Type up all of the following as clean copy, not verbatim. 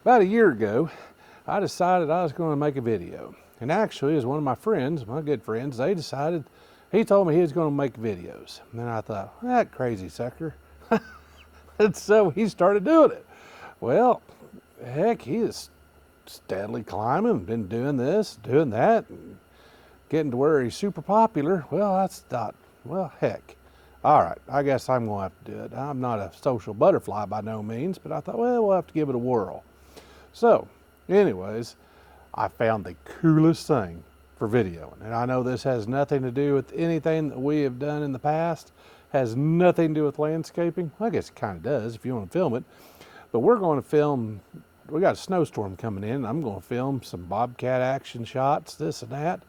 About a year ago, I decided I was going to make a video. And actually, as one of my friends, my good friends, he told me he was going to make videos. And then I thought, that crazy sucker. And so he started doing it. Well, heck, he is steadily climbing, been doing this, doing that, and getting to where he's super popular. Well, I thought, well, heck. All right, I guess I'm going to have to do it. I'm not a social butterfly by no means, but I thought, well, we'll have to give it a whirl. So, anyways, I found the coolest thing for videoing. And I know this has nothing to do with anything that we have done in the past, has nothing to do with landscaping. I guess it kind of does if you want to film it. But we're going to film, we got a snowstorm coming in, and I'm going to film some bobcat action shots, this and that.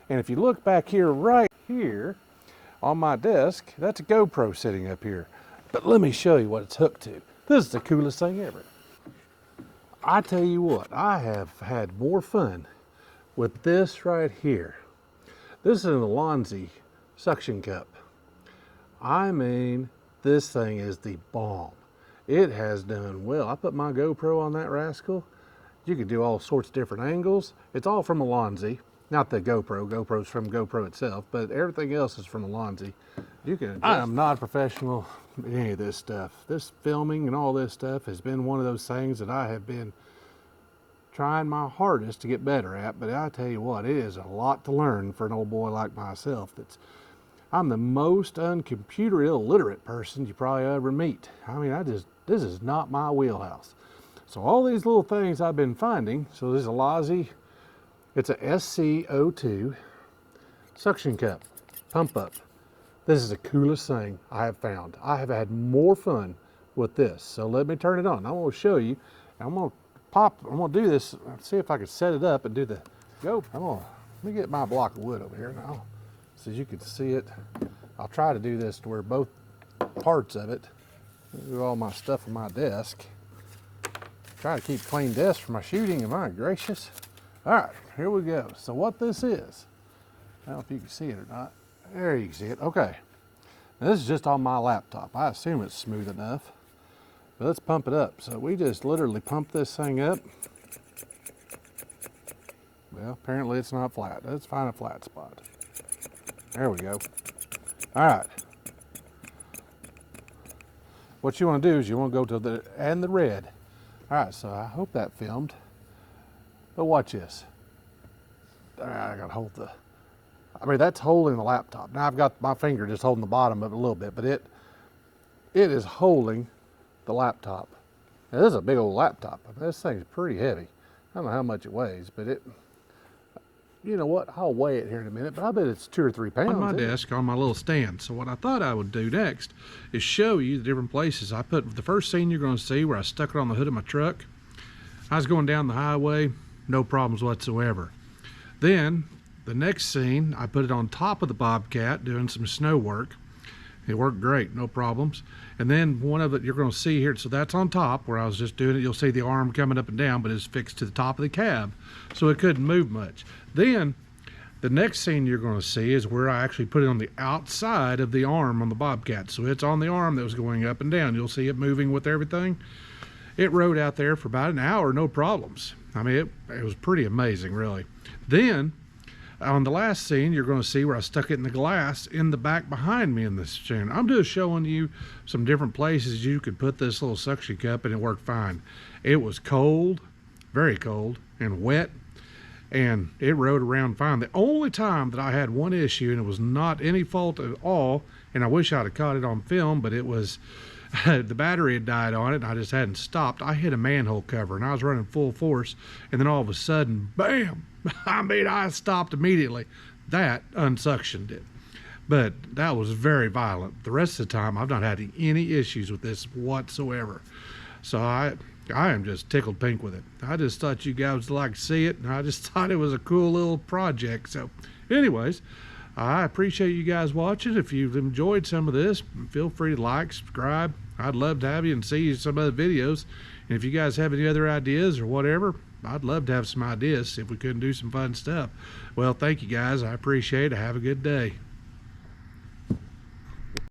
And if you look back here, right here on my desk, that's a GoPro sitting up here. But let me show you what it's hooked to. This is the coolest thing ever. I tell you what, I have had more fun with this right here. This is an Alonzi suction cup. I mean, this thing is the bomb. It has done well. I put my GoPro on that rascal. You can do all sorts of different angles. It's all from Alonzi. Not the GoPro. GoPro's from GoPro itself, but everything else is from Alonzi. I am not a professional in any of this stuff. This filming and all this stuff has been one of those things that I have been trying my hardest to get better at, but I tell you what, it is a lot to learn for an old boy like myself. I'm the most uncomputer illiterate person you probably ever meet. I mean, this is not my wheelhouse. So all these little things I've been finding, so this is a Alonzi, it's a SC02 suction cup, pump up. This is the coolest thing I have found. I have had more fun with this. So let me turn it on. I want to show you. I'm going to do this, see if I can set it up and do the let me get my block of wood over here now so you can see it. I'll try to do this to where both parts of it, do all my stuff on my desk. Try to keep a clean desk for my shooting, and my gracious. All right, here we go. So what this is, I don't know if you can see it or not. There you can see it, okay. Now this is just on my laptop. I assume it's smooth enough, but let's pump it up. So we just literally pump this thing up. Well, apparently it's not flat. Let's find a flat spot. There we go. All right. What you want to do is you want to go to the red. All right, so I hope that filmed. But watch this. All right, I got to hold that's holding the laptop. Now I've got my finger just holding the bottom of it a little bit, but it is holding the laptop. Now, this is a big old laptop. I mean, this thing's pretty heavy. I don't know how much it weighs, but you know what? I'll weigh it here in a minute, but I bet it's 2 or 3 pounds. On my desk, on my little stand. So what I thought I would do next is show you the different places. I put the first scene you're going to see where I stuck it on the hood of my truck. I was going down the highway, no problems whatsoever. Then the next scene, I put it on top of the Bobcat doing some snow work. It worked great, no problems. And then one of it you're going to see here, so that's on top where I was just doing it. You'll see the arm coming up and down, but it's fixed to the top of the cab, so it couldn't move much. Then the next scene you're going to see is where I actually put it on the outside of the arm on the Bobcat. So it's on the arm that was going up and down. You'll see it moving with everything. It rode out there for about an hour, no problems. I mean, it was pretty amazing, really. Then on the last scene, you're going to see where I stuck it in the glass in the back behind me in this channel. I'm just showing you some different places you could put this little suction cup and it worked fine. It was cold, very cold, and wet, and it rode around fine. The only time that I had one issue, and it was not any fault at all, and I wish I'd have caught it on film, but it was the battery had died on it and I just hadn't stopped. I hit a manhole cover and I was running full force, and then all of a sudden, bam! I mean, I stopped immediately. That unsuctioned it. But that was very violent. The rest of the time, I've not had any issues with this whatsoever. So I am just tickled pink with it. I just thought you guys would like to see it, and I just thought it was a cool little project. So anyways, I appreciate you guys watching. If you've enjoyed some of this, feel free to like, subscribe. I'd love to have you and see some other videos. And if you guys have any other ideas or whatever, I'd love to have some ideas if we couldn't do some fun stuff. Well, thank you guys. I appreciate it. Have a good day.